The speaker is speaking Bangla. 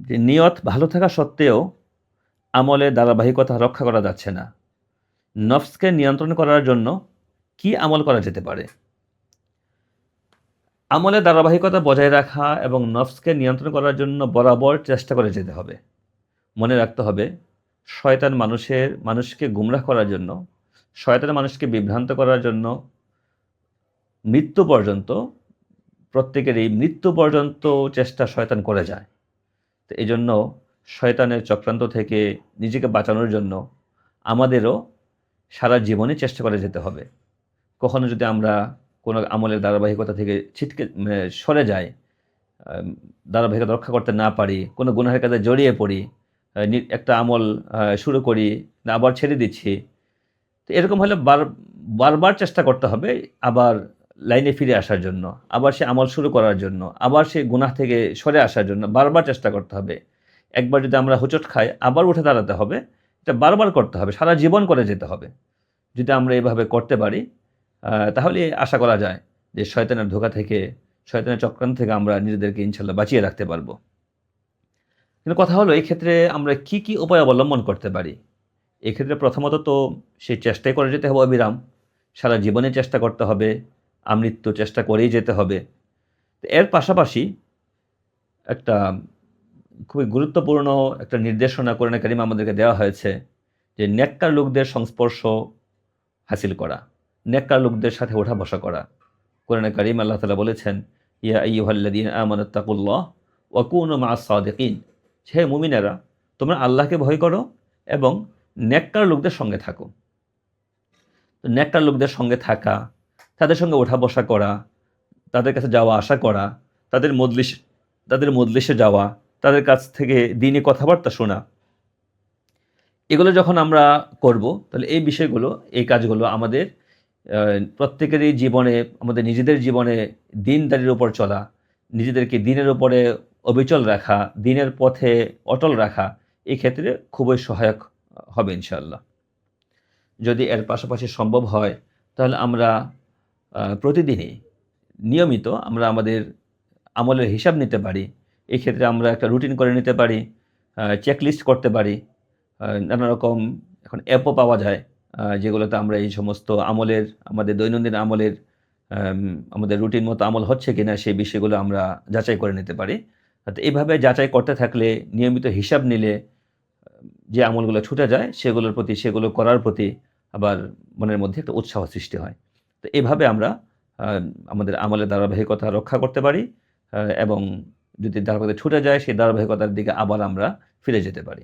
যে নিয়ত ভালো থাকা সত্ত্বেও আমলের ধারাবাহিকতা রক্ষা করা যাচ্ছে না। নফসকে নিয়ন্ত্রণ করার জন্য কি আমল করা যেতে পারে? আমলের ধারাবাহিকতা বজায় রাখা এবং নফসকে নিয়ন্ত্রণ করার জন্য বরাবর চেষ্টা করে যেতে হবে। মনে রাখতে হবে, শয়তান মানুষকে গুমরাহ করার জন্য, শয়তান মানুষকে বিভ্রান্ত করার জন্য মৃত্যু পর্যন্ত, প্রত্যেকেরই মৃত্যু পর্যন্ত চেষ্টা শয়তান করে যায়। তো এজন্য শয়তানের চক্রান্ত থেকে নিজেকে বাঁচানোর জন্য আমাদেরও সারা জীবনে চেষ্টা করে যেতে হবে। কখনো যদি আমরা কোনো আমলের ধারাবাহিকতা থেকে সরে যাই, আম ধারাবাহিকতা রক্ষা করতে না পারি, কোনো গুনাহের কাজে জড়িয়ে পড়ি, একটা আমল শুরু করি, আবার ছেড়ে দিচ্ছি। তো এরকম হলে বারবার চেষ্টা করতে হবে আবার লাইনে ফিরে আসার জন্য, আবার সে আমল শুরু করার জন্য, আবার সেই গুনাহ থেকে সরে আসার জন্য বারবার চেষ্টা করতে হবে। একবার যদি আমরা হোঁচট খাই, আবার উঠে দাঁড়াতে হবে। এটা বারবার করতে হবে, সারা জীবন করে যেতে হবে। যদি আমরা এভাবে করতে পারি, তাহলে আশা করা যায় যে শয়তানের ধোঁকা থেকে, শয়তানের চক্রান্ত থেকে আমরা নিজেদেরকে ইনশাআল্লাহ বাঁচিয়ে রাখতে পারব। কিন্তু কথা হলো, এই ক্ষেত্রে আমরা কি উপায় অবলম্বন করতে পারি? এক্ষেত্রে প্রথমত তো সেই চেষ্টাই করে যেতে হবে অবিরাম। সারা জীবনে চেষ্টা করতে হবে, আমৃত্যু চেষ্টা করেই যেতে হবে। তো এর পাশাপাশি একটা খুবই গুরুত্বপূর্ণ একটা নির্দেশনা কোরআনে কারিমে আমাদেরকে দেওয়া হয়েছে যে নেককার লোকদের সংস্পর্শ হাসিল করা, নেককার লোকদের সাথে ওঠা বসা করা। কোরআনে কারিমে আল্লাহ তাআলা বলেছেন, ইয়া আইয়ুহাল্লাযীনা আমানুত্তাকুল্লাহ ওয়া কুনু মাআস সাদিকিন। হে মুমিনেরা, তোমরা আল্লাহকে ভয় করো এবং নেককার লোকদের সঙ্গে থাকো। তো নেককার লোকদের সঙ্গে থাকা, তাদের সঙ্গে ওঠা বসা করা, তাদের কাছে যাওয়া আসা করা, তাদের মজলিসে যাওয়া, তাদের কাছ থেকে দ্বীনি কথাবার্তা শোনা, এগুলো যখন আমরা করব, তাহলে এই বিষয়গুলো, এই কাজগুলো আমাদের প্রত্যেকেরই জীবনে, আমাদের নিজেদের জীবনে দ্বীনদারির উপর চলা, নিজেদেরকে দ্বীনের উপরে অবিচল রাখা, দ্বীনের পথে অটল রাখা, এই ক্ষেত্রে খুবই সহায়ক হবে ইনশাআল্লাহ। যদি এর পাশাপাশি সম্ভব হয়, তাহলে আমরা প্রতিদিনই নিয়মিত আমরা আমাদের আমলের হিসাব নিতে পারি। এক্ষেত্রে আমরা একটা রুটিন করে নিতে পারি, চেকলিস্ট করতে পারি। নানা রকম এখন অ্যাপও পাওয়া যায়, যেগুলোতে আমরা এই সমস্ত আমলের, আমাদের দৈনন্দিন আমলের, আমাদের রুটিন মতো আমল হচ্ছে কিনা সেই বিষয়গুলো আমরা যাচাই করে নিতে পারি। তো এইভাবে যাচাই করতে থাকলে, নিয়মিত হিসাব নিলে যে আমলগুলো ছুটে যায় সেগুলোর প্রতি, সেগুলো করার প্রতি আবার মনের মধ্যে একটা উৎসাহ সৃষ্টি হয়। তো এভাবে আমরা আ আমাদের আমলের ধারাবাহিকতা রক্ষা করতে পারি, এবং যদি ধারাবাহিকতা ছুটে যায় সেই ধারাবাহিকতার দিকে আবার আমরা ফিরে যেতে পারি।